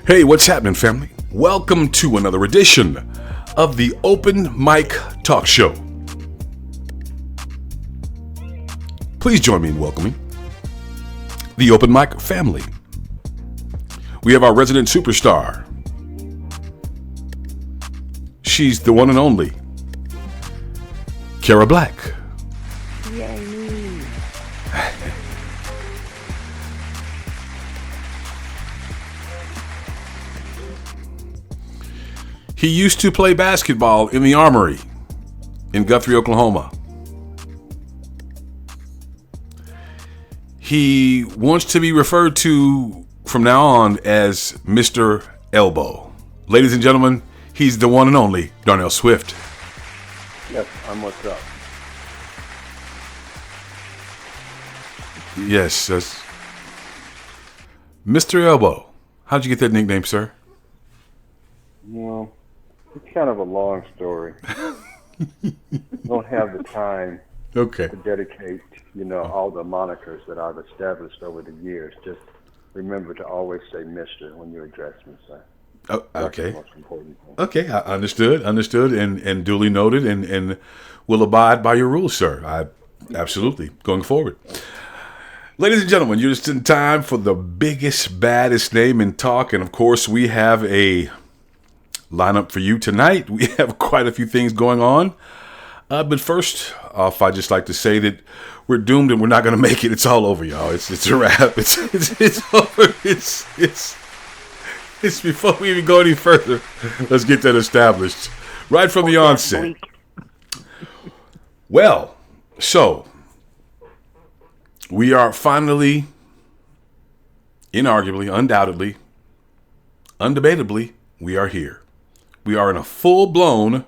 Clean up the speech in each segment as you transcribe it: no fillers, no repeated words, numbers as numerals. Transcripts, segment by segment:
Hey, what's happening, family? Welcome to another edition of the Open Mic Talk Show. Please join me in welcoming the Open Mic family. We have our resident superstar. She's the one and only Cara Black. Yay, me. He used to play basketball in the Armory in Guthrie, Oklahoma. He wants to be referred to from now on as Mr. Elbow. Ladies and gentlemen, he's the one and only Darnell Swift. Yes, I'm what's up. Yes, that's Mr. Elbow. How'd you get that nickname, sir? Well, it's kind of a long story. Don't have the time Okay. to dedicate, all the monikers that I've established over the years. Just remember to always say Mr. when you address me, sir. Oh, That's okay. the most important thing. Okay, I understood, and duly noted, and will abide by your rules, sir. Absolutely, going forward. Ladies and gentlemen, you're just in time for the biggest, baddest name in talk, and of course, we have a lineup for you tonight. We have quite a few things going on, but first off, I'd just like to say that we're doomed and we're not going to make it. It's all over, y'all. It's a wrap. It's over. It's before we even go any further. Let's get that established right from the onset. Well, so we are finally, inarguably, undoubtedly, undebatably, we are here. We are in a full-blown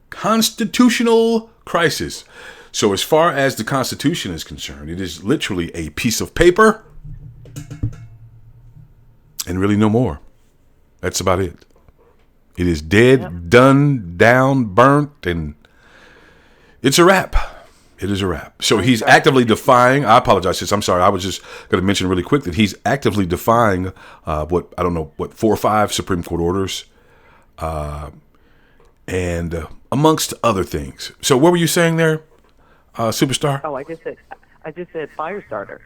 constitutional crisis. So as far as the Constitution is concerned, it is literally a piece of paper and really no more. That's about it. It is dead, done, down, burnt, and it's a wrap. It is a wrap. So he's actively defying. I apologize, sis. I'm sorry. I was just going to mention really quick that he's actively defying 4 or 5 Supreme Court orders, and amongst other things. So what were you saying there, superstar? Oh, I just said fire starter.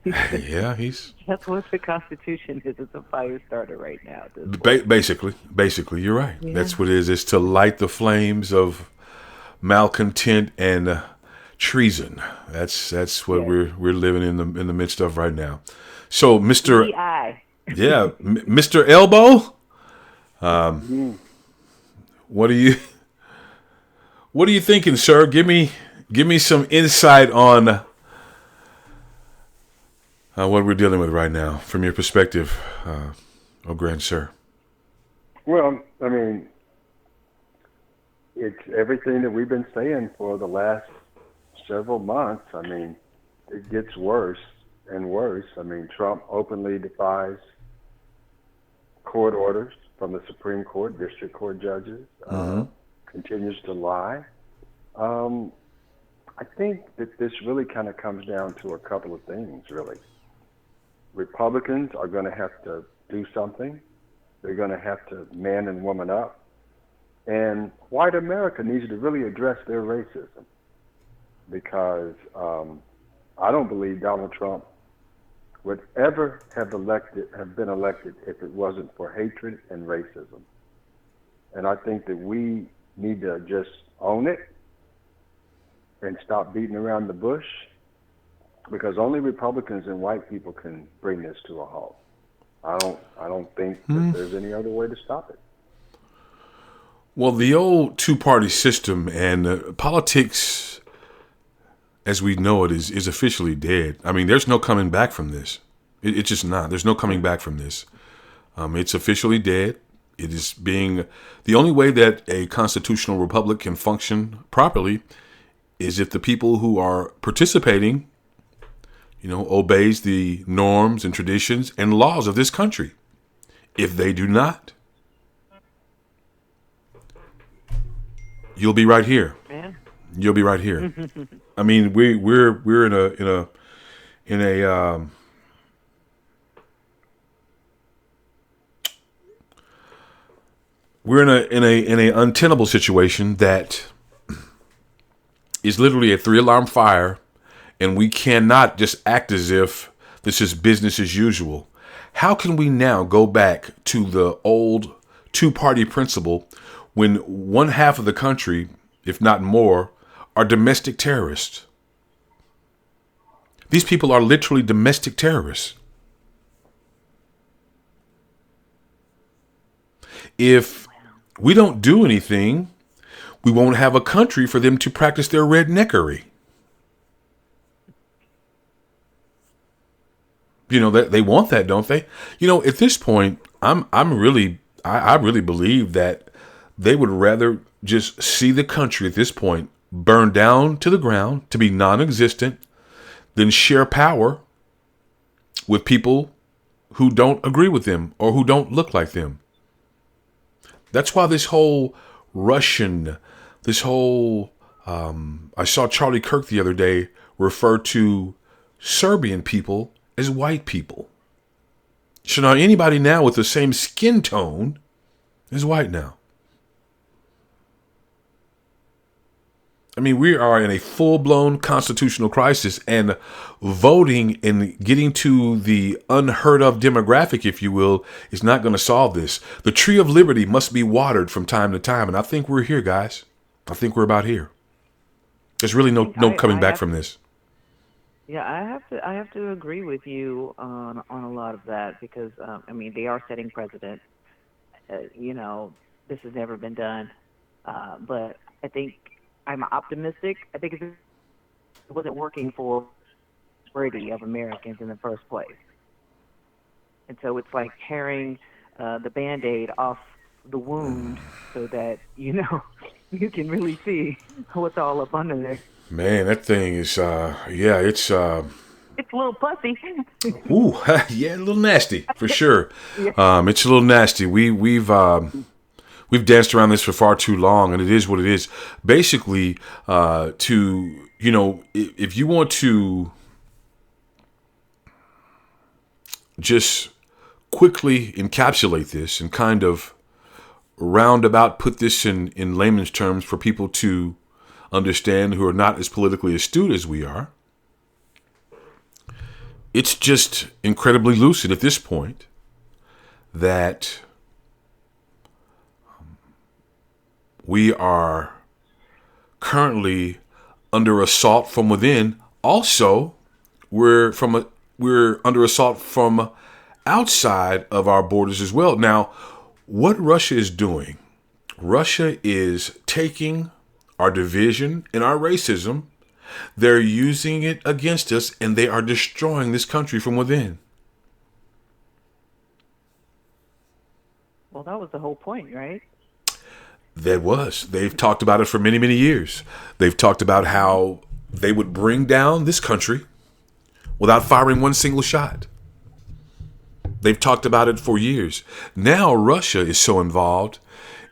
Yeah, That's what the Constitution is. It's a fire starter right now. Basically, you're right. Yeah. That's what it is. It's to light the flames of malcontent and treason. That's what we're living in the midst of right now. So, Mr. Mr. Elbow, what are you thinking, sir? Give me some insight on what we're dealing with right now, from your perspective, oh grand sir. Well, I mean, it's everything that we've been saying for the last several months. I mean, it gets worse and worse. I mean, Trump openly defies court orders from the Supreme Court, district court judges, continues to lie. I think that this really kind of comes down to a couple of things, really. Republicans are going to have to do something. They're going to have to man and woman up. And white America needs to really address their racism, because I don't believe Donald Trump would ever have been elected if it wasn't for hatred and racism. And I think that we need to just own it and stop beating around the bush, because only Republicans and white people can bring this to a halt. I don't think that there's any other way to stop it. Well, the old two-party system and politics, as we know it, is officially dead. I mean, there's no coming back from this. It's just not. There's no coming back from this. It's officially dead. It is being the only way that a constitutional republic can function properly is if the people who are participating, obeys the norms and traditions and laws of this country. If they do not, you'll be right here. Yeah. You'll be right here. I mean, we're in a we're in a untenable situation that is literally a 3-alarm fire, and we cannot just act as if this is business as usual. How can we now go back to the old two-party principle when one half of the country, if not more, are domestic terrorists? These people are literally domestic terrorists. If we don't do anything, we won't have a country for them to practice their redneckery. You know that they want that, don't they? You know, at this point, I really believe that they would rather just see the country at this point burn down to the ground to be non-existent than share power with people who don't agree with them or who don't look like them. That's why this whole Russian, this whole, I saw Charlie Kirk the other day refer to Serbian people as white people. So now anybody now with the same skin tone is white now. I mean, we are in a full-blown constitutional crisis, and voting and getting to the unheard of demographic, if you will, is not going to solve this. The tree of liberty must be watered from time to time, and I think we're here, guys. I think we're about here. There's really no coming back from this. Yeah, I have to agree with you on a lot of that because I mean they are setting precedent. This has never been done, but I think I'm optimistic. I think it wasn't working for majority of Americans in the first place, and so it's like tearing the Band-Aid off the wound so that you can really see what's all up under there. Man, that thing is, it's, It's a little pussy. ooh, yeah, a little nasty for sure. Yeah. It's a little nasty. We've danced around this for far too long, and it is what it is. Basically, if you want to just quickly encapsulate this and kind of roundabout put this in layman's terms for people to understand who are not as politically astute as we are, it's just incredibly lucid at this point that we are currently under assault from within. Also, we're under assault from outside of our borders as well. Now, what Russia is doing, Russia is taking our division and our racism, they're using it against us, and they are destroying this country from within. Well, that was the whole point, right? That was. They've talked about it for many, many years. They've talked about how they would bring down this country without firing one single shot. They've talked about it for years. Now Russia is so involved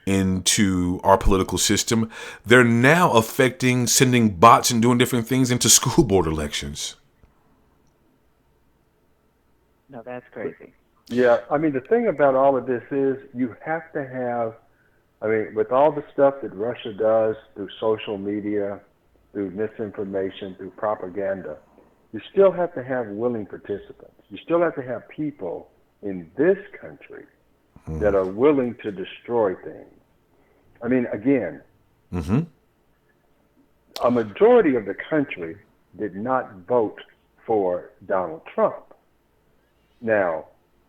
into our political system, they're now sending bots and doing different things into school board elections. No, that's crazy. Yeah, I mean, the thing about all of this is you have to have, I mean, with all the stuff that Russia does through social media, through misinformation, through propaganda, you still have to have willing participants. You still have to have people in this country that are willing to destroy things. I mean, again, a majority of the country did not vote for Donald Trump. Now,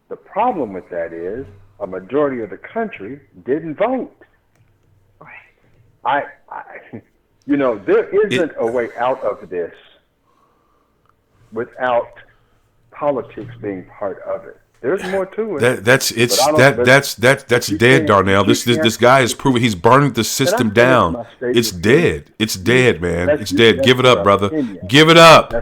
the problem with that is a majority of the country didn't vote. There isn't a way out of this without politics being part of it. There's more to it. That's dead, Darnell. This guy has proven he's burning the system down. It's dead. It's dead, man. It's dead. Give it up, brother. Give it up.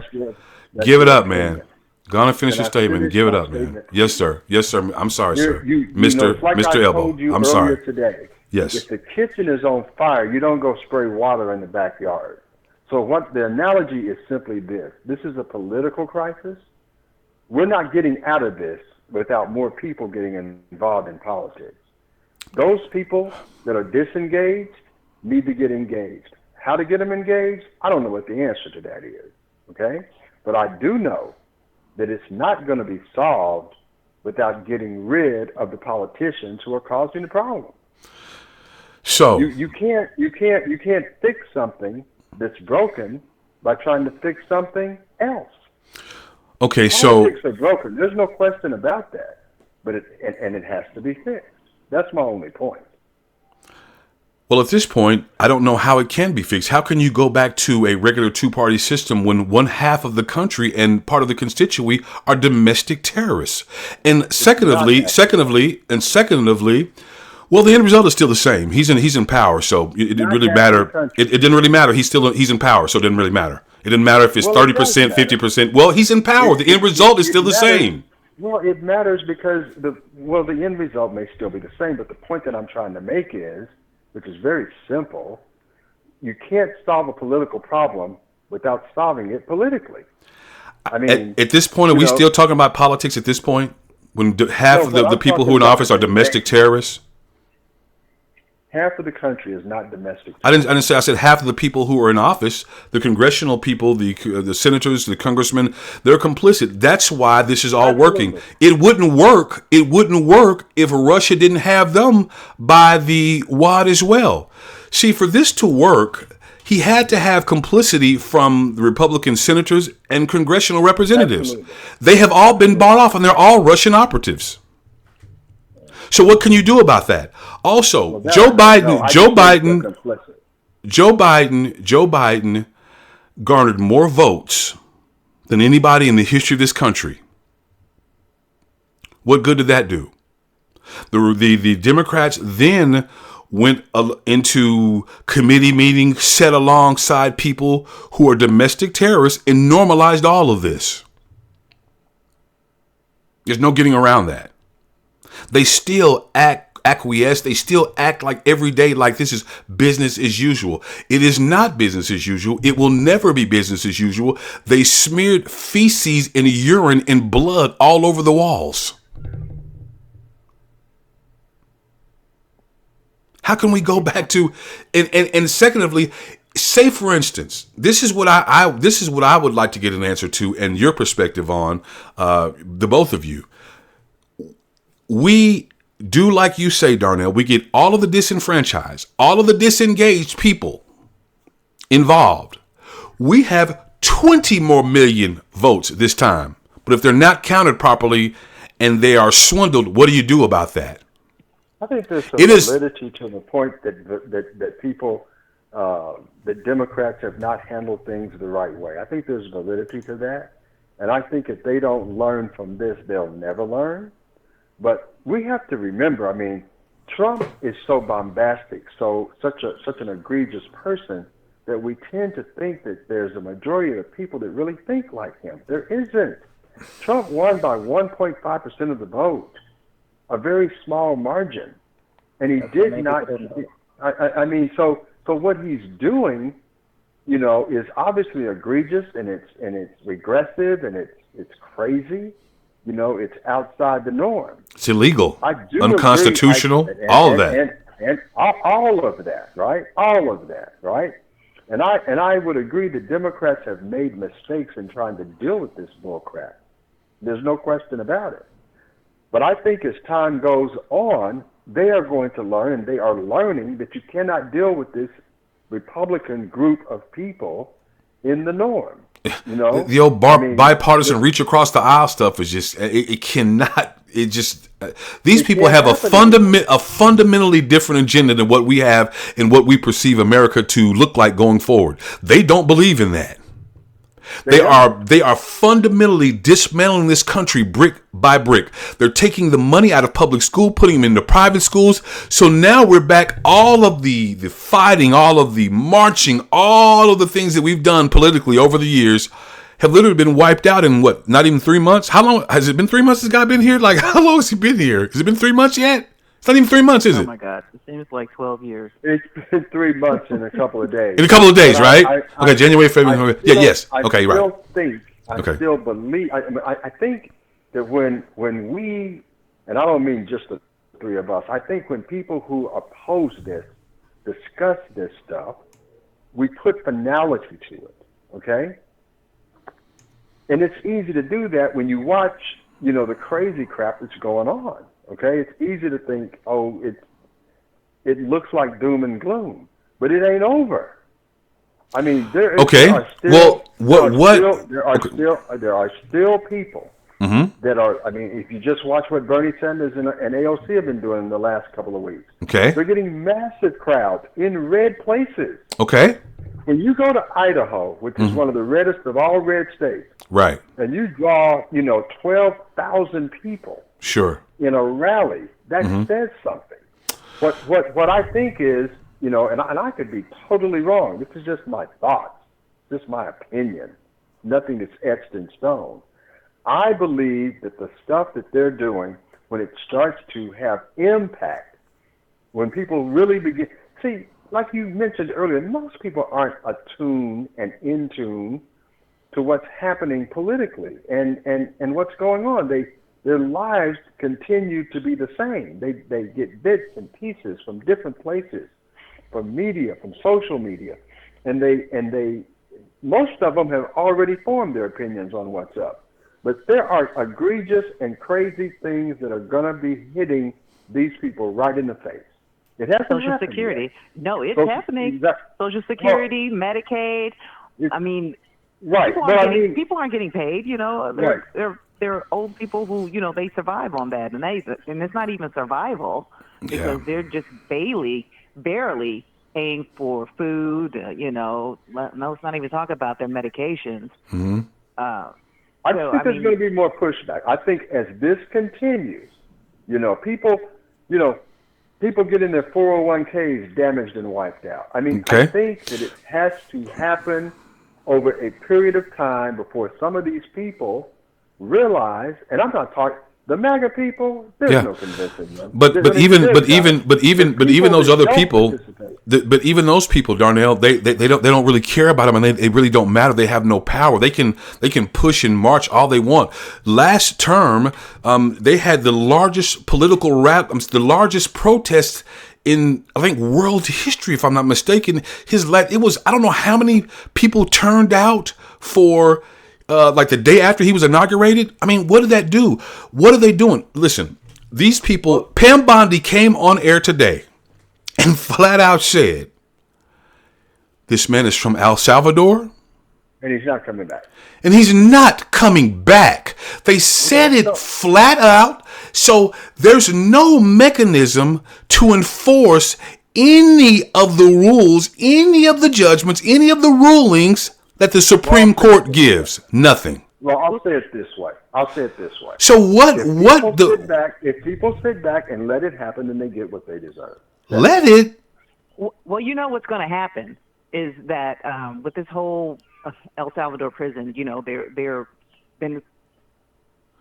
Give it up, man. Go on and finish your statement and give it up, man. Yes, sir. Yes, sir. I'm sorry, sir. Mr. Elbow. I'm sorry. Today, yes. If the kitchen is on fire, you don't go spray water in the backyard. So what the analogy is simply this. This is a political crisis. We're not getting out of this without more people getting involved in politics. Those people that are disengaged need to get engaged. How to get them engaged? I don't know what the answer to that is. Okay? But I do know that it's not going to be solved without getting rid of the politicians who are causing the problem. So You can't fix something that's broken by trying to fix something else. okay, so Politics are broken. There's no question about that. But it has to be fixed. That's my only point. well, at this point, I don't know how it can be fixed. How can you go back to a regular two-party system when one half of the country and part of the constituency are domestic terrorists? And secondly, well, the end result is still the same. He's in power, so it didn't really matter. It didn't really matter. He's in power, so it didn't really matter. It didn't matter if it's 30%, 50%. Well, he's in power. The end result is still the same. Well, it matters because the end result may still be the same, but the point that I'm trying to make is, which is very simple, you can't solve a political problem without solving it politically. I mean, at this point, are we still talking about politics at this point? When half of the people who are in office are domestic terrorists? Half of the country is not domestic. I didn't say. I said half of the people who are in office, the congressional people, the senators, the congressmen, they're complicit. That's why this is all working. It wouldn't work. It wouldn't work if Russia didn't have them by the wad as well. See, for this to work, he had to have complicity from the Republican senators and congressional representatives. Absolutely. They have all been bought off, and they're all Russian operatives. So what can you do about that? Also, Joe Biden garnered more votes than anybody in the history of this country. What good did that do? The Democrats then went into committee meetings, set alongside people who are domestic terrorists, and normalized all of this. There's no getting around that. They still acquiesce. They still act like every day like this is business as usual. It is not business as usual. It will never be business as usual. They smeared feces and urine and blood all over the walls. How can we go back to and secondly, say for instance, this is what I would like to get an answer to and your perspective on the both of you. We do like you say, Darnell, we get all of the disenfranchised, all of the disengaged people involved. We have 20 more million votes this time. But if they're not counted properly and they are swindled, what do you do about that? I think there's some validity to the point that people, that Democrats have not handled things the right way. I think there's validity to that. And I think if they don't learn from this, they'll never learn. But we have to remember, I mean, Trump is so bombastic, such an egregious person that we tend to think that there's a majority of people that really think like him. There isn't. Trump won by 1.5% of the vote, a very small margin, and he did not. I mean, so what he's doing, is obviously egregious and it's regressive and it's crazy. It's outside the norm. It's illegal, unconstitutional, all of that. And all of that, right? All of that, right? And I would agree that Democrats have made mistakes in trying to deal with this bullcrap. There's no question about it. But I think as time goes on, they are going to learn, and they are learning, that you cannot deal with this Republican group of people in the norm. The old bipartisan reach across the aisle stuff is just, it cannot, it just, these people have a fundamentally different agenda than what we have and what we perceive America to look like going forward. They don't believe in that. They are fundamentally dismantling this country brick by brick. They're taking the money out of public school, putting them into private schools. So now we're back. All of the fighting, all of the marching, all of the things that we've done politically over the years have literally been wiped out in what? Not even 3 months? How long has it been? 3 months this guy been here? Like, how long has he been here? Has it been 3 months yet? It's not even 3 months, is it? Oh my God, it seems like 12 years. It's been 3 months in a couple of days. In a couple of days, right? Okay, January, February. Yes. Okay, right. I still believe. I think that when we, and I don't mean just the three of us. I think when people who oppose this discuss this stuff, we put finality to it, okay? And it's easy to do that when you watch, the crazy crap that's going on, okay? It's easy to think, oh, it looks like doom and gloom, but it ain't over. I mean, there are still people that are. I mean, if you just watch what Bernie Sanders and AOC have been doing in the last couple of weeks, okay, they're getting massive crowds in red places. Okay. When you go to Idaho, which is one of the reddest of all red states, right, and you draw, 12,000 people, sure, in a rally, that says something. What I think is, and I could be totally wrong. This is just my thoughts, just my opinion. Nothing that's etched in stone. I believe that the stuff that they're doing, when it starts to have impact, when people really begin, see, like you mentioned earlier, most people aren't attuned and in tune to what's happening politically and what's going on. Their lives continue to be the same. They get bits and pieces from different places, from media, from social media, and they most of them have already formed their opinions on what's up. But there are egregious and crazy things that are going to be hitting these people right in the face. It hasn't Social happened Security. yet. No, it's happening. Social Security, Medicaid. I mean, right. People aren't getting paid. They're old people who they survive on that, and it's not even survival because they're just barely paying for food. Let's not even talk about their medications. Mm-hmm. I think there's going to be more pushback. I think as this continues, people getting their 401ks damaged and wiped out. I mean, I think that it has to happen over a period of time before some of these people realize, and I'm not talking the MAGA people. There's no convincing them. But even those other people, but even those people, Darnell, they don't really care about them, and they really don't matter. They have no power. They can push and march all they want. Last term, they had the largest political the largest protest in, I think, world history, if I'm not mistaken. It was, I don't know how many people turned out for. Like the day after he was inaugurated. I mean, what did that do? What are they doing? Listen, these people, Pam Bondi came on air today and flat out said, this man is from El Salvador. And he's not coming back. And he's not coming back. They said it flat out. So there's no mechanism to enforce any of the rules, any of the judgments, any of the rulings that the Supreme Court gives. Nothing. Well, I'll say it this way. So if people sit back and let it happen, then they get what they deserve. Let it? Well, what's going to happen is that with this whole El Salvador prison, they're been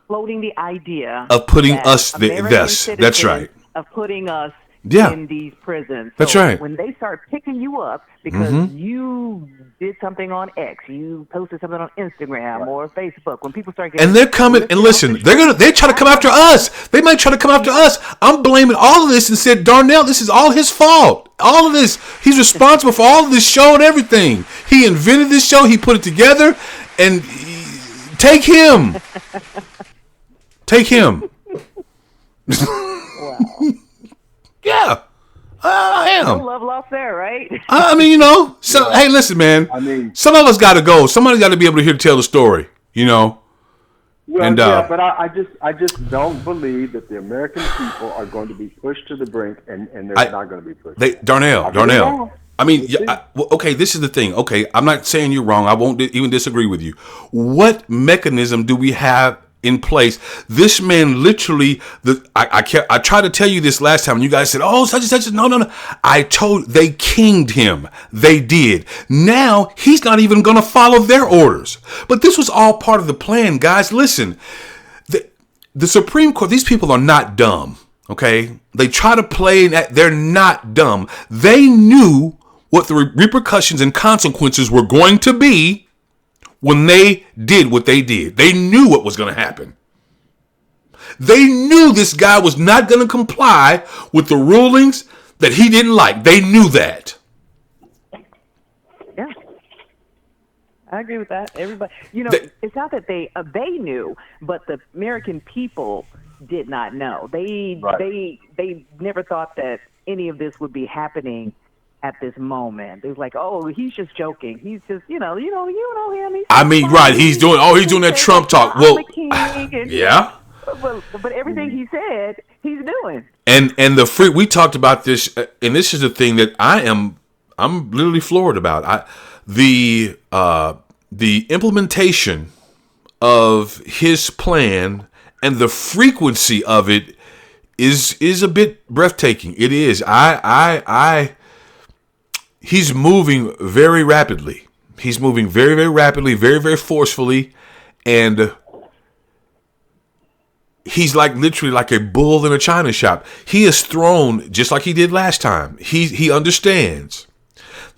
floating the idea of putting us there. That's right. Of putting us in these prisons. That's right. When they start picking you up because you did something on X, you posted something on Instagram or Facebook, when people start getting... And they're coming, and listen, they try to come after us. They might try to come after us. I'm blaming all of this and said, Darnell, this is all his fault. All of this. He's responsible for all of this show and everything. He invented this show. He put it together. And take him. Take him. Wow. Yeah, I am. No love lost there, right? I mean, hey, listen, man. I mean, some of us got to go. Somebody's got to be able to tell the story, Well, but I just don't believe that the American people are going to be pushed to the brink, and they're not going to be pushed. Darnell. I mean, okay, this is the thing. Okay, I'm not saying you're wrong. I won't even disagree with you. What mechanism do we have in place? This man literally, I tried to tell you this last time, and you guys said, oh, such and such. No. They kinged him. They did. Now he's not even going to follow their orders. But this was all part of the plan, guys. Listen, the Supreme Court, these people are not dumb. Okay, they try to play that they're not dumb. They knew what the repercussions and consequences were going to be when they did what they did. They knew what was going to happen. They knew this guy was not going to comply with the rulings that he didn't like. They knew that. Yeah, I agree with that. Everybody, They, it's not that they knew, but the American people did not know. Right. They never thought that any of this would be happening at this moment. It was like, oh, he's just joking. He's just, you know him. He's I just mean, right? funny. He's doing. Oh, he's doing that He's Trump like, talk. I'm a Well, king, and yeah. but everything he said, he's doing. And the free. We talked about this, and this is the thing that I'm literally floored about. The implementation of his plan and the frequency of it is a bit breathtaking. It is. He's moving very rapidly. He's moving very, very rapidly, very, very forcefully, and he's like literally like a bull in a china shop. He is thrown just like he did last time. He understands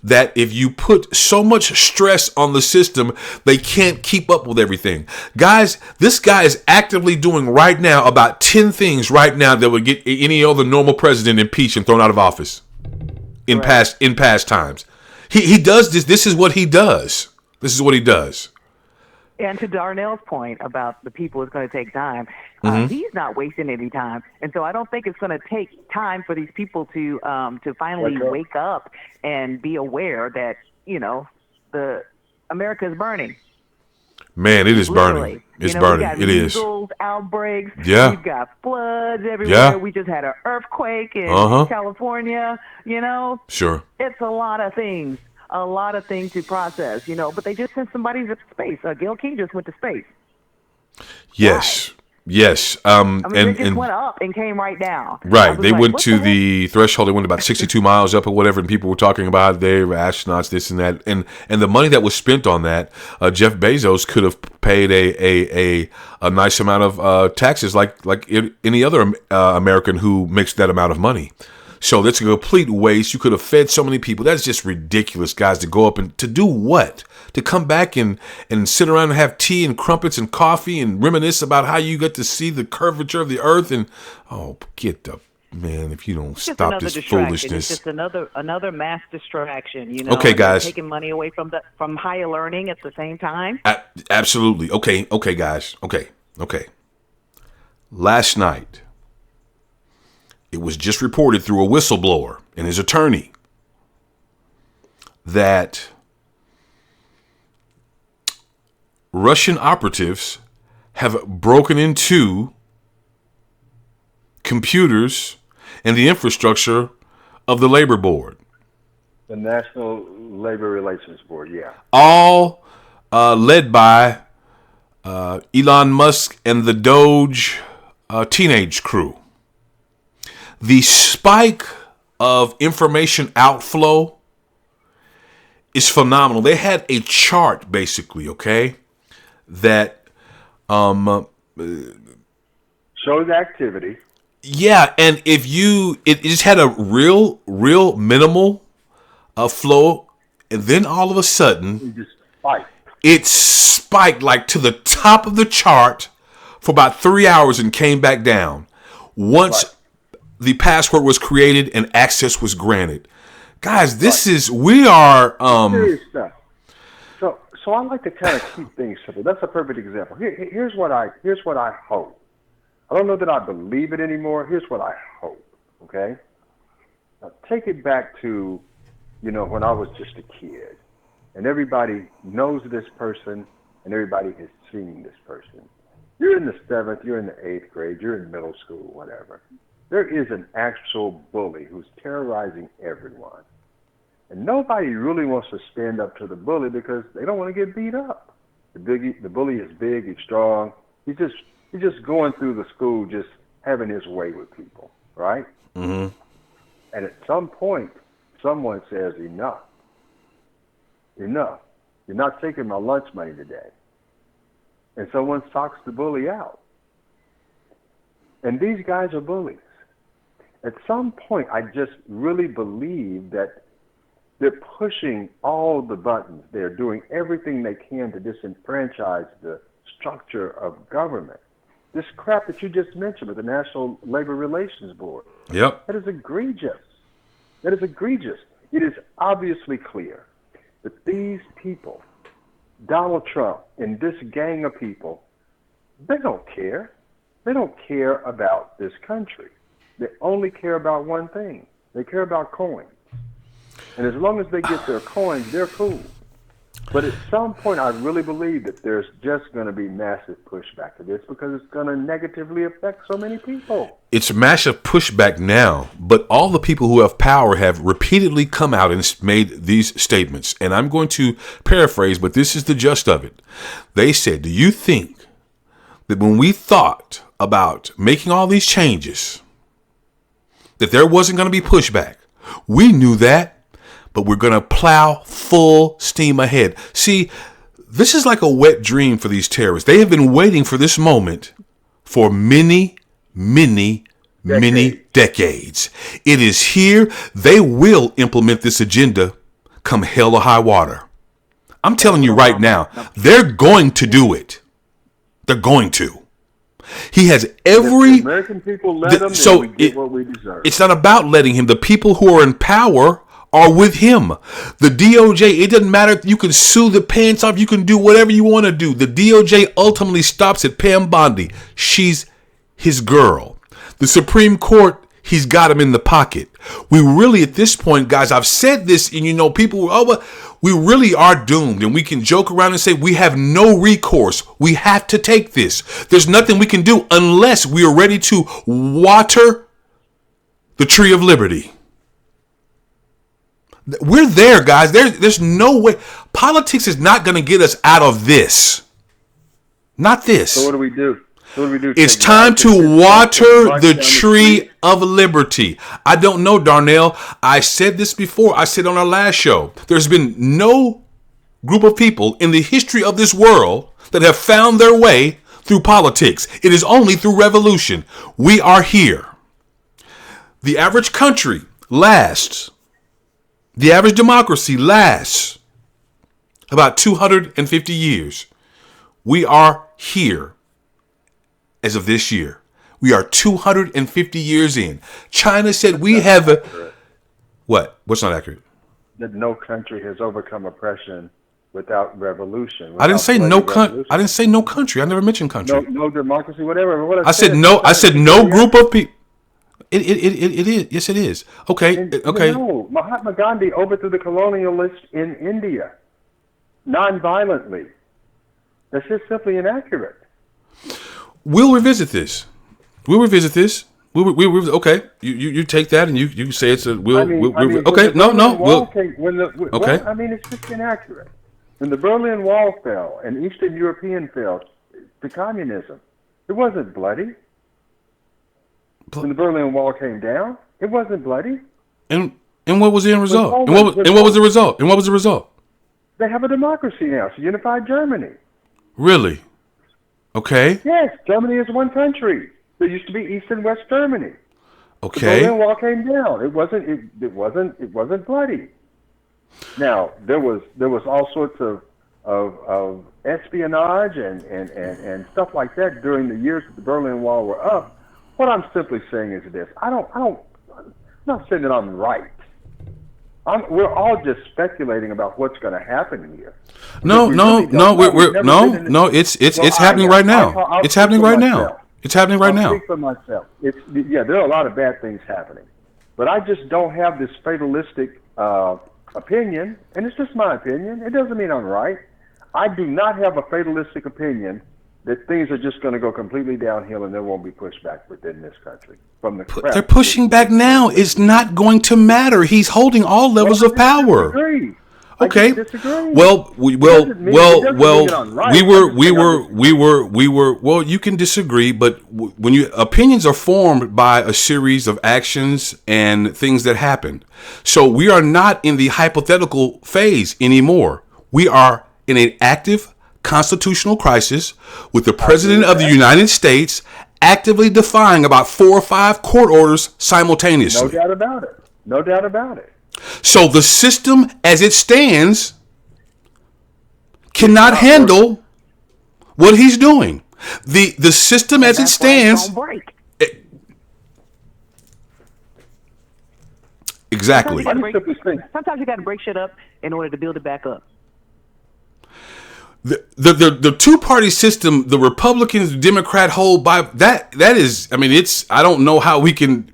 that if you put so much stress on the system, they can't keep up with everything. Guys, this guy is actively doing right now about 10 things right now that would get any other normal president impeached and thrown out of office in past times. He does this. This is what he does. This is what he does. And to Darnell's point about the people, it's going to take time. He's not wasting any time, and so I don't think it's going to take time for these people to finally wake up and be aware that the America is burning. Man, it is Literally. burning. It's burning. We got It is. measles outbreaks. Yeah. We've got floods everywhere. Yeah. We just had an earthquake in California. Sure. It's a lot of things. A lot of things to process, but they just sent somebody to space. Gail King just went to space. Yes. Why? Yes. They just went up and came right down. Right. They went to the the threshold. They went about 62 miles up or whatever, and people were talking about they were astronauts, this and that. And the money that was spent on that, Jeff Bezos could have paid a nice amount of taxes like any other American who makes that amount of money. So that's a complete waste. You could have fed so many people. That's just ridiculous, guys, to go up and to do what? To come back and sit around and have tea and crumpets and coffee and reminisce about how you get to see the curvature of the earth and, get the, man, if you don't stop this foolishness. It's just another mass distraction, Okay, guys. Taking money away from higher learning at the same time. Absolutely. Okay, guys. Okay. Last night, it was just reported through a whistleblower and his attorney that Russian operatives have broken into computers and the infrastructure of the Labor Board. The National Labor Relations Board, yeah. All led by Elon Musk and the Doge teenage crew. The spike of information outflow is phenomenal. They had a chart, basically, okay, that shows activity. Yeah, and if it just had a real minimal flow, and then all of a sudden, it spiked like to the top of the chart for about 3 hours and came back down. Once the password was created and access was granted. Guys, we are serious stuff. So I like to kind of keep things simple. That's a perfect example. Here's what I hope. I don't know that I believe it anymore. Here's what I hope. Okay? Now take it back to, when I was just a kid, and everybody knows this person and everybody has seen this person. You're in the 7th, you're in the 8th grade, you're in middle school, whatever. There is an actual bully who's terrorizing everyone. And nobody really wants to stand up to the bully because they don't want to get beat up. The bully is big, he's strong. He's just going through the school, just having his way with people, right? Mm-hmm. And at some point, someone says, enough. Enough. You're not taking my lunch money today. And someone socks the bully out. And these guys are bullies. At some point, I just really believe that they're pushing all the buttons. They're doing everything they can to disenfranchise the structure of government. This crap that you just mentioned with the National Labor Relations Board. Yep. That is egregious. That is egregious. It is obviously clear that these people, Donald Trump and this gang of people, they don't care. They don't care about this country. They only care about one thing. They care about coins. And as long as they get their coins, they're cool. But at some point, I really believe that there's just going to be massive pushback to this because it's going to negatively affect so many people. It's massive pushback now, but all the people who have power have repeatedly come out and made these statements. And I'm going to paraphrase, but this is the gist of it. They said, do you think that when we thought about making all these changes, that there wasn't going to be pushback? We knew that. But we're going to plow full steam ahead. See, this is like a wet dream for these terrorists. They have been waiting for this moment for many decades. It is here. They will implement this agenda come hell or high water. I'm telling you right now, they're going to do it. They're going to. He has every... If the American people let him, so we get what we deserve. It's not about letting him. The people who are in power are with him. The DOJ, it doesn't matter. You can sue the pants off. You can do whatever you want to do. The DOJ ultimately stops at Pam Bondi. She's his girl. The Supreme Court, he's got him in the pocket. We really, at this point, guys, I've said this, and people, but we really are doomed. And we can joke around and say we have no recourse. We have to take this. There's nothing we can do unless we are ready to water the tree of liberty. We're there, guys. There's no way. Politics is not going to get us out of this. Not this. So what do we do? It's time to water the tree of liberty. I don't know, Darnell. I said this before. I said on our last show, there's been no group of people in the history of this world that have found their way through politics. It is only through revolution. We are here. The average country lasts. The average democracy lasts about 250 years. We are here as of this year. We are 250 years in. China said we have what? What's not accurate? That no country has overcome oppression without revolution. I didn't say no country. I didn't say no country. I never mentioned country. No democracy, whatever. What I said no. I said no group of people. It is. Yes, it is. Okay. Okay. No, Mahatma Gandhi overthrew the colonialists in India, non-violently. That's just simply inaccurate. We'll revisit this. Okay. You take that and you say it's a. Okay. Okay. I mean, it's just inaccurate. When the Berlin Wall fell and Eastern European fell to communism, it wasn't bloody. When the Berlin Wall came down, it wasn't bloody. And what was the end result? And what was the result? And what was the result? They have a democracy now. It's a unified Germany. Really? Okay. Yes, Germany is one country. There used to be East and West Germany. Okay. The Berlin Wall came down. It wasn't bloody. Now there was all sorts of espionage and stuff like that during the years that the Berlin Wall were up. What I'm simply saying is this: I'm not saying that I'm right. We're all just speculating about what's going to happen here. It's happening right now. It's happening right now. It's happening right now. I'll speak for myself. There are a lot of bad things happening, but I just don't have this fatalistic opinion, and it's just my opinion. It doesn't mean I'm right. I do not have a fatalistic opinion that things are just going to go completely downhill and there won't be pushback within this country. They're pushing back now. It's not going to matter. He's holding all levels of power. Okay. Well, you can disagree, but when opinions are formed by a series of actions and things that happen. So we are not in the hypothetical phase anymore. We are in an active constitutional crisis with the President of the United States actively defying about 4 or 5 court orders simultaneously. No doubt about it. So the system as it stands cannot handle what he's doing. The system And as it that's why it's stands. gonna break. Exactly. Sometimes you got to break shit up in order to build it back up. The two-party system, the Republicans, the Democrat hold by that is, I mean, it's, I don't know how we can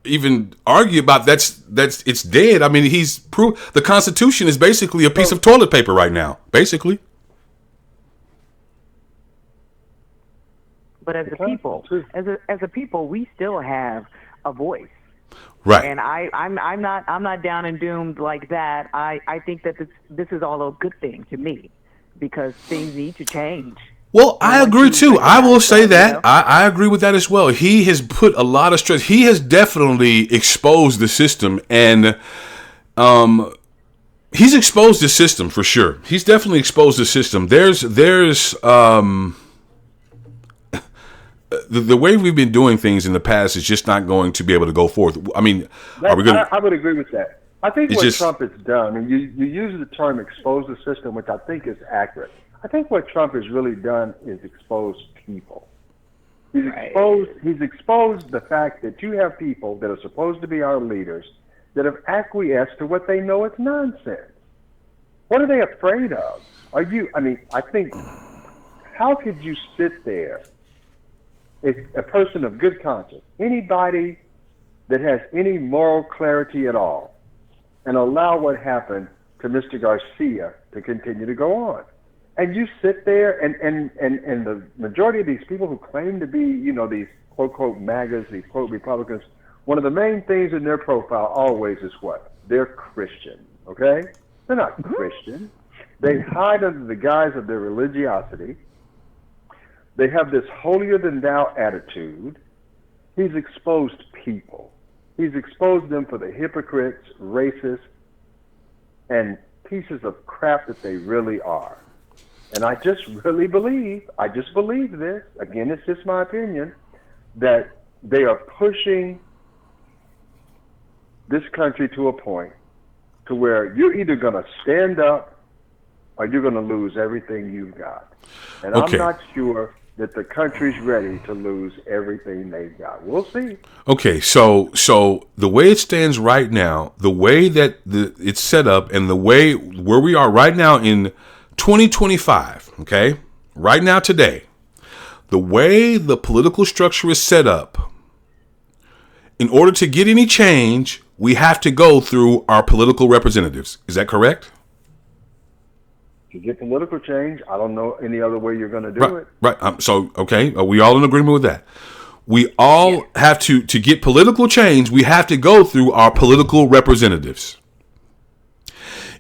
even argue about that's it's dead. I mean, he's proved the Constitution is basically a piece of toilet paper right now, basically. But as a people, we still have a voice. Right. And I'm not down and doomed like that. I think that this is all a good thing to me, because things need to change. Well, I agree too. I will say that. You know? I agree with that as well. He has put a lot of stress. He has definitely exposed the system, and he's exposed the system for sure. He's definitely exposed the system. There's the way we've been doing things in the past is just not going to be able to go forth. I mean, are we going to... I would agree with that. I think what Trump has done, and you use the term expose the system, which I think is accurate. I think what Trump has really done is expose people. He's exposed the fact that you have people that are supposed to be our leaders that have acquiesced to what they know is nonsense. What are they afraid of? I think, how could you sit there, a person of good conscience, anybody that has any moral clarity at all, and allow what happened to Mr. Garcia to continue to go on? And you sit there, and the majority of these people who claim to be, these quote MAGAs, these quote Republicans, one of the main things in their profile always is what? They're Christian, okay? They're not Christian. They hide under the guise of their religiosity. They have this holier-than-thou attitude. He's exposed people. He's exposed them for the hypocrites, racists, and pieces of crap that they really are. And I just believe this, again, it's just my opinion, that they are pushing this country to a point to where you're either going to stand up or you're going to lose everything you've got. And I'm not sure that the country's ready to lose everything they've got. We'll see. Okay, so the way it stands right now, the way that it's set up, and the way where we are right now in 2025, okay, right now today, the way the political structure is set up, in order to get any change, we have to go through our political representatives. Is that correct? To get political change, I don't know any other way you're going to do it. Right. Okay, are we all in agreement with that? We all have to get political change, we have to go through our political representatives.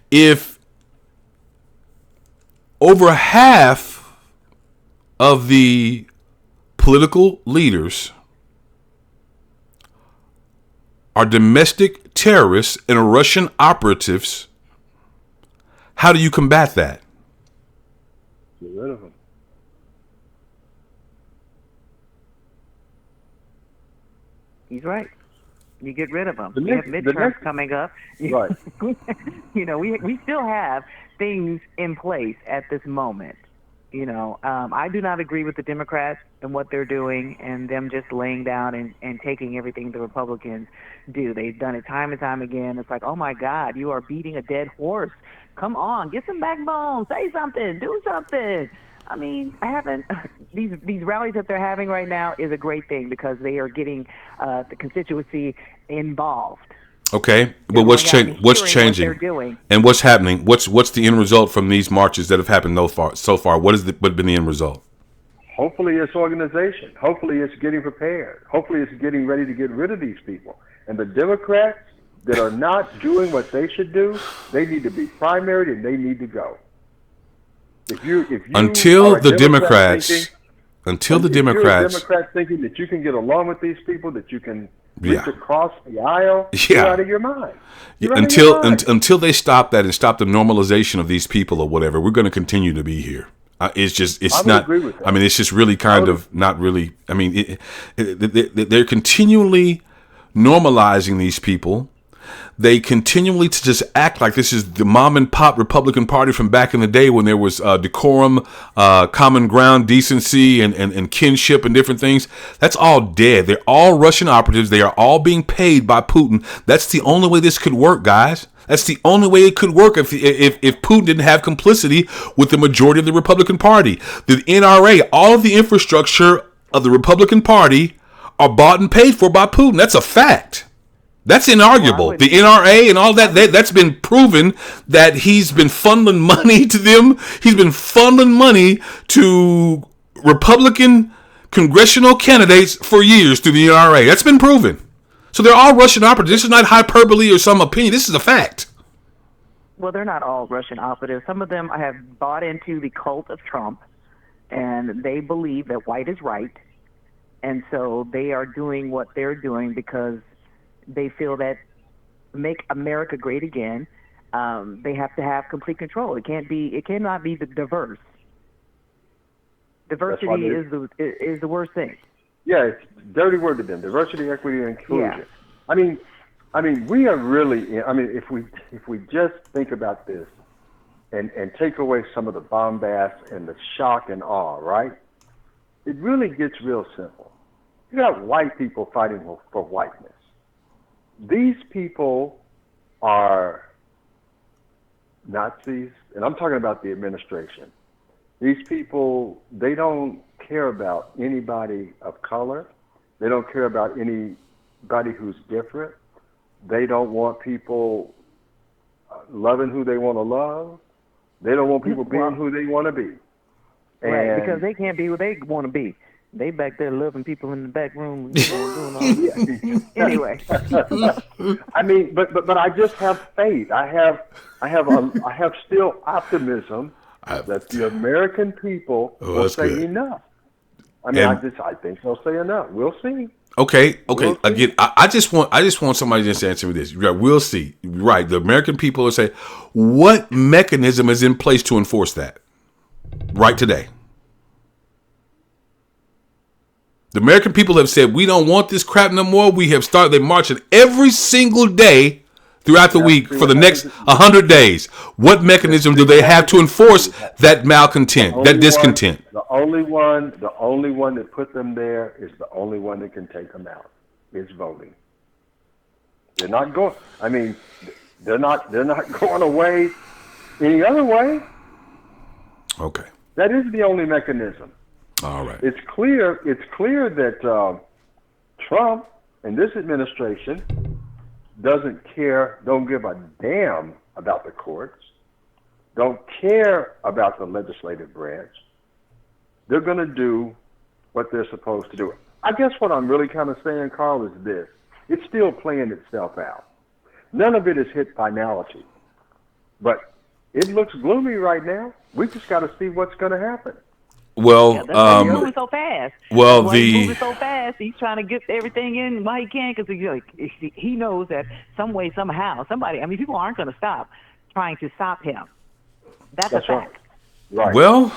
If over half of the political leaders are domestic terrorists and Russian operatives, how do you combat that? Get rid of them. He's right. You get rid of them. We have midterms coming up. Right. We still have things in place at this moment. I do not agree with the Democrats and what they're doing and them just laying down and taking everything the Republicans do. They've done it time and time again. It's like, oh my God, you are beating a dead horse. Come on, get some backbone. Say something. Do something. I mean, these rallies that they're having right now is a great thing because they are getting the constituency involved. Okay, but what's changing? And what's happening? What's the end result from these marches that have happened so far? What has been the end result? Hopefully it's organization. Hopefully it's getting prepared. Hopefully it's getting ready to get rid of these people. And the Democrats that are not doing what they should do, they need to be primaried and they need to go. Until the Democrats thinking that you can get along with these people, that you can reach across the aisle, you're out of your mind. Until they stop that and stop the normalization of these people or whatever, we're going to continue to be here. It's not. I mean, it's just really kind of not really. I mean, they're continually normalizing these people They continually to just act like this is the mom and pop Republican Party from back in the day when there was decorum, common ground, decency, and kinship and different things. That's all dead. They're all Russian operatives. They are all being paid by Putin. That's the only way this could work, guys. That's the only way it could work if Putin didn't have complicity with the majority of the Republican Party. The NRA, all of the infrastructure of the Republican Party are bought and paid for by Putin. That's a fact. That's inarguable. The NRA and all that's been proven that he's been funneling money to them. He's been funneling money to Republican congressional candidates for years through the NRA. That's been proven. So they're all Russian operatives. This is not hyperbole or some opinion. This is a fact. Well, they're not all Russian operatives. Some of them have bought into the cult of Trump, and they believe that white is right. And so they are doing what they're doing because they feel that make America great again, they have to have complete control. It cannot be diverse. Diversity is the worst thing. Yeah, it's a dirty word to them. Diversity, equity, and inclusion. Yeah. I mean, we are really. I mean, if we just think about this, and take away some of the bombast and the shock and awe, right? It really gets real simple. You got white people fighting for whiteness. These people are Nazis, and I'm talking about the administration. These people, they don't care about anybody of color. They don't care about anybody who's different. They don't want people loving who they want to love. They don't want people being who they want to be. Right, because they can't be who they want to be. They back there loving people in the back room. Doing all that. Anyway, I mean, but I just have faith. I have still optimism that the American people will say enough. I mean, I think they'll say enough. We'll see. Okay. We'll Again, see. I just want somebody to just answer me this. We'll see. Right, the American people will say, what mechanism is in place to enforce that right today? The American people have said, we don't want this crap no more. We have started marching every single day throughout the week for the next 100 days. What mechanism do they have to enforce that malcontent, that discontent? The only one that put them there is the only one that can take them out. Is voting. They're not going. I mean, they're not going away any other way. Okay. That is the only mechanism. All right. It's clear that Trump and this administration don't give a damn about the courts, don't care about the legislative branch. They're going to do what they're supposed to do. I guess what I'm really kind of saying, Carl, is this. It's still playing itself out. None of it is hit finality. But it looks gloomy right now. We just got to see what's going to happen. Well, he's moving so fast. Well, he's moving so fast. He's trying to get everything in while he can because he knows that some way, somehow, somebody. I mean, people aren't going to stop trying to stop him. That's a fact. Right. Well,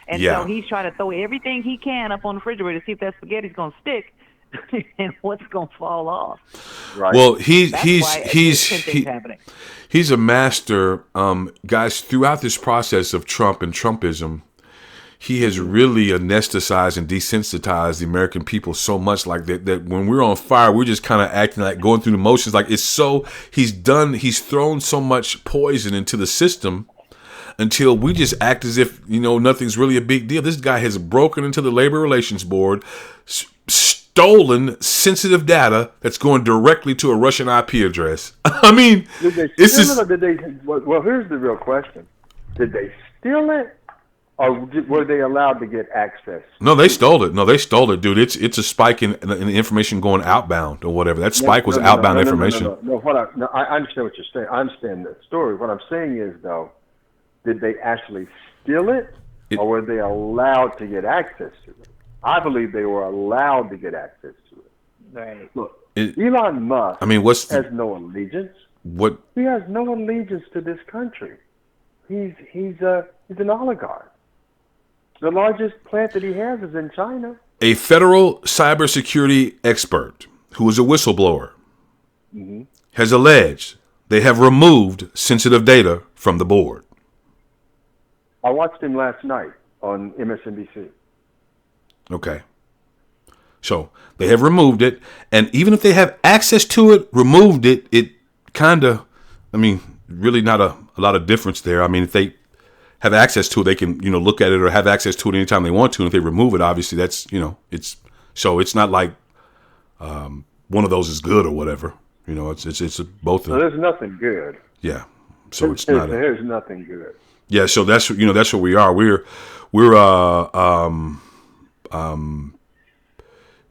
and so he's trying to throw everything he can up on the refrigerator to see if that spaghetti's going to stick and what's going to fall off. Right. Well, he's a master, guys. Throughout this process of Trump and Trumpism, he has really anesthetized and desensitized the American people so much like that when we're on fire, we're just kind of acting like going through the motions. Like he's thrown so much poison into the system until we just act as if, nothing's really a big deal. This guy has broken into the Labor Relations Board, stolen sensitive data that's going directly to a Russian IP address. I mean, well, here's the real question. Did they steal it? Or were they allowed to get access? No, they stole it, dude. It's a spike in the information going outbound or whatever. That spike was outbound information. No, I understand what you're saying. I understand the story. What I'm saying is, though, did they actually steal it, or were they allowed to get access to it? I believe they were allowed to get access to it. Right. Look, Elon Musk has no allegiance. What? He has no allegiance to this country. He's an oligarch. The largest plant that he has is in China. A federal cybersecurity expert who is a whistleblower has alleged they have removed sensitive data from the board. I watched him last night on MSNBC. Okay. So they have removed it. And even if they have access to it, removed it, it kind of, I mean, really not a lot of difference there. I mean, if they have access to it, they can, look at it or have access to it anytime they want to. And if they remove it, obviously that's, it's not like one of those is good or whatever. It's both. So there's nothing good. Yeah. So it's not. There's nothing good. Yeah. So that's that's what we are. We're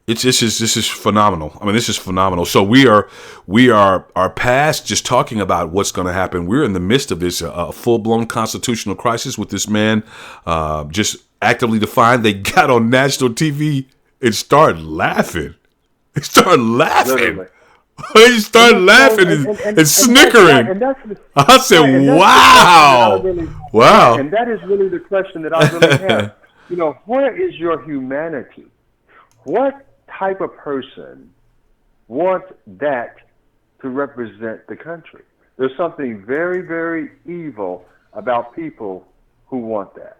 this is phenomenal. I mean, this is phenomenal. So we are past just talking about what's going to happen. We're in the midst of this full blown constitutional crisis with this man just actively defined. They got on national TV and started laughing. They started laughing. Literally. He started laughing and snickering. I said, wow. Wow. And that is really the question that I really have. Where is your humanity? What type of person wants that to represent the country? There's something very, very evil about people who want that.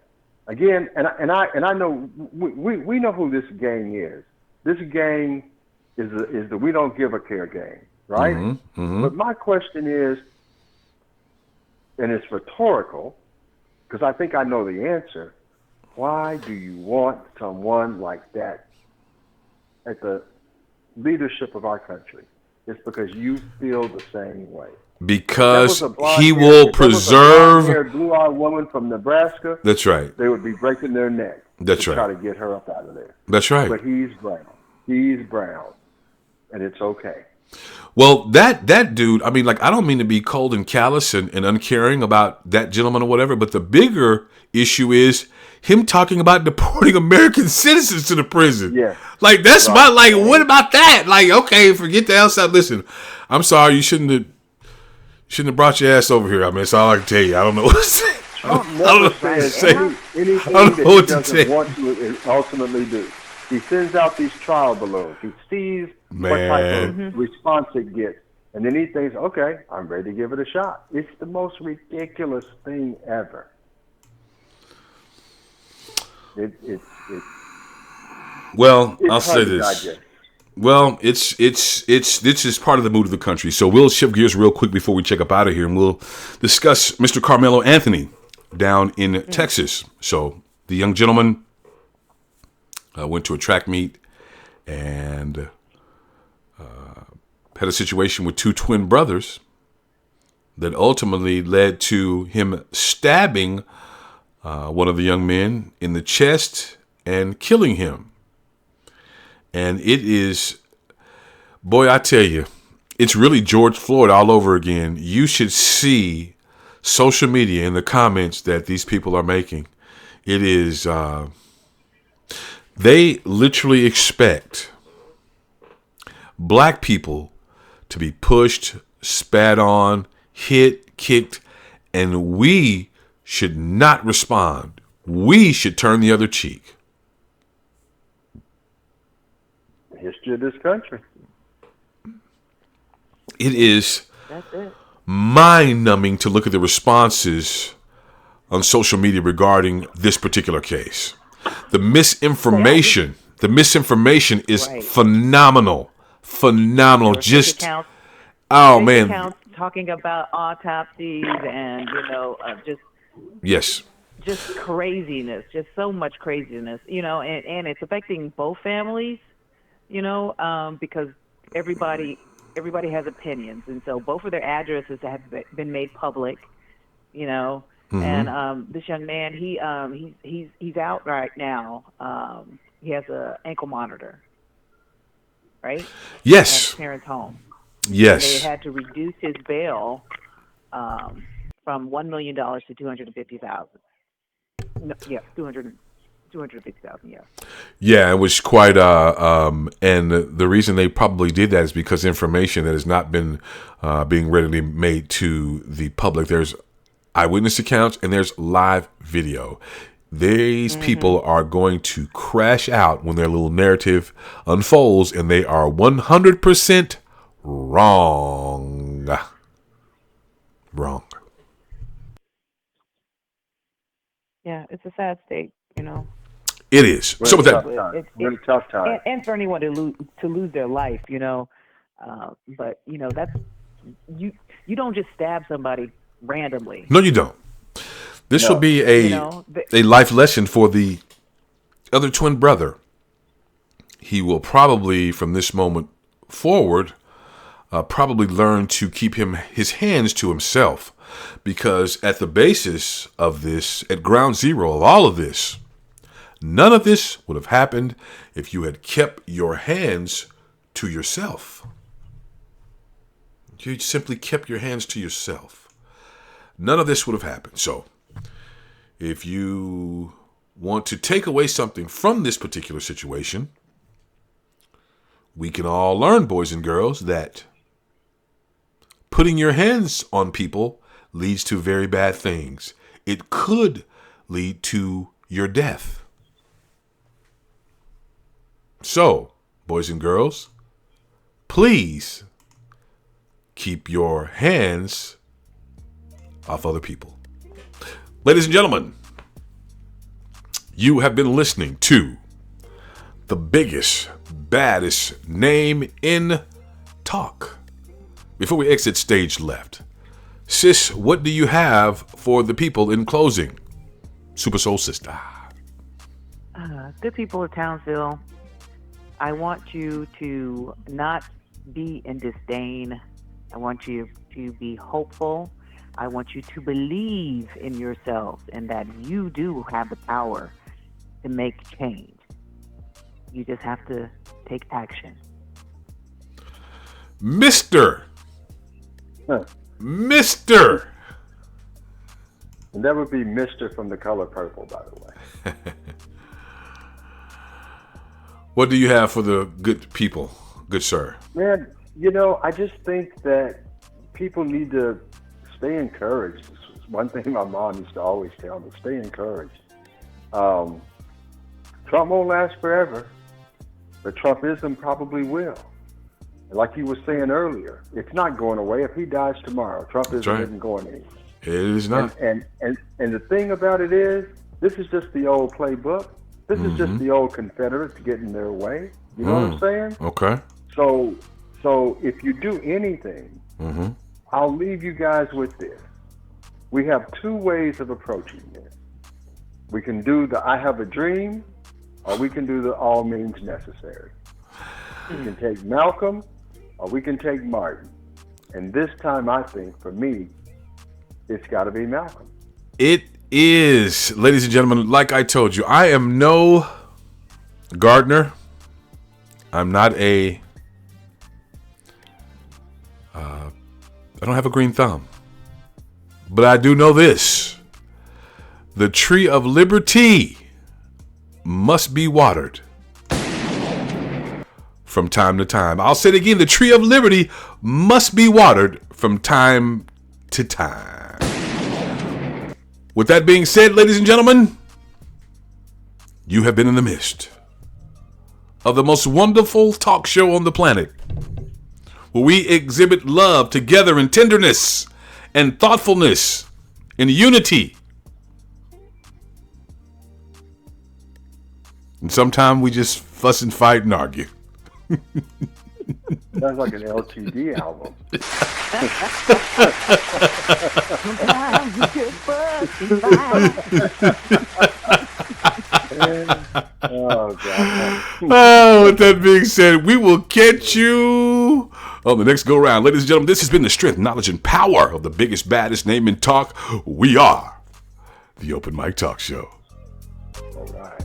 Again, and I know we know who this gang is. This gang is the we don't give a care game, right? Mm-hmm, mm-hmm. But my question is, and it's rhetorical, because I think I know the answer. Why do you want someone like that at the leadership of our country? It's because you feel the same way. Because he will preserve a blue-eyed woman from Nebraska. That's right. They would be breaking their neck. That's right. Try to get her up out of there. That's right. But he's brown. He's brown, and it's okay. Well, that dude, I mean, like, I don't mean to be cold and callous and uncaring about that gentleman or whatever, but the bigger issue is him talking about deporting American citizens to the prison. Yeah. Like, that's right. What about that? Like, okay, forget the outside. Listen, I'm sorry, you shouldn't have brought your ass over here. I mean, that's all I can tell you. I don't know what to say. I don't know what to say. Anything that he doesn't want to ultimately do. He sends out these trial balloons. He sees what type of response it gets. And then he thinks, okay, I'm ready to give it a shot. It's the most ridiculous thing ever. Well, I'll say this. Well, it's this is part of the mood of the country. So we'll shift gears real quick before we check up out of here, and we'll discuss Mr. Carmelo Anthony down in Texas. So the young gentleman went to a track meet and had a situation with two twin brothers that ultimately led to him stabbing one of the young men in the chest and killing him. And it is, boy, I tell you, it's really George Floyd all over again. You should see social media and the comments that these people are making. It is, they literally expect black people to be pushed, spat on, hit, kicked, and we should not respond. We should turn the other cheek. History of this country. It is That's it. mind-numbing to look at the responses on social media regarding this particular case. The misinformation is Right. phenomenal. Phenomenal. Just Accounts, oh fake man. accounts talking about autopsies and Yes. just craziness, just so much craziness, and it's affecting both families, because everybody has opinions, and so both of their addresses have been made public, and this young man, he's out right now. He has a ankle monitor, right? Yes. At his parents' home. Yes. They had to reduce his bail from $1 million to $250,000. No, yeah, 250,000. Yeah. Yeah, it was quite. And the reason they probably did that is because information that has not been being readily made to the public. There's eyewitness accounts and there's live video. These people are going to crash out when their little narrative unfolds, and they are 100% wrong. wrong. Yeah, it's a sad state, It is. Really So with tough that, time. It's Really tough time. and for anyone to lose their life, but that's you don't just stab somebody randomly. no, you don't. This will No. be The, a life lesson for the other twin brother. He will probably, from this moment forward, probably learn to keep his hands to himself, because at the basis of this, at ground zero of all of this, none of this would have happened if you had kept your hands to yourself. You simply kept your hands to yourself. None of this would have happened. So, if you want to take away something from this particular situation, we can all learn, boys and girls, that putting your hands on people leads to very bad things. It could lead to your death. So, boys and girls, please keep your hands off other people. Ladies and gentlemen, you have been listening to the biggest, baddest name in talk. Before we exit stage left, sis, what do you have for the people in closing? Super Soul Sister. good people of Townsville, I want you to not be in disdain. I want you to be hopeful. I want you to believe in yourselves and that you do have the power to make change. You just have to take action. Mr. Huh. Mr. And that would be Mr. from The Color Purple, by the way. What do you have for the good people, good sir? Man, I just think that people need to stay encouraged. It's one thing my mom used to always tell me, stay encouraged. Trump won't last forever, but Trumpism probably will. And like you were saying earlier, it's not going away. If he dies tomorrow, Trumpism right. isn't going anywhere. It is not. And the thing about it is, this is just the old playbook. This is just the old Confederates getting their way. You know what I'm saying? Okay. So if you do anything, I'll leave you guys with this. We have two ways of approaching this. We can do the I have a dream, or we can do the all means necessary. We can take Malcolm, or we can take Martin. And this time, I think, for me, it's got to be Malcolm. It is, ladies and gentlemen, like I told you, I am no gardener. I'm not I don't have a green thumb. But I do know this. The tree of liberty must be watered from time to time. I'll say it again. The tree of liberty must be watered from time to time. With that being said, ladies and gentlemen, you have been in the midst of the most wonderful talk show on the planet, where we exhibit love together in tenderness and thoughtfulness in unity. And sometimes we just fuss and fight and argue. Sounds like an LTD album. Oh, God. Oh, with that being said, we will catch you on the next go round. Ladies and gentlemen, this has been the strength, knowledge, and power of the biggest, baddest name in talk. We are the Open Mic Talk Show. All right.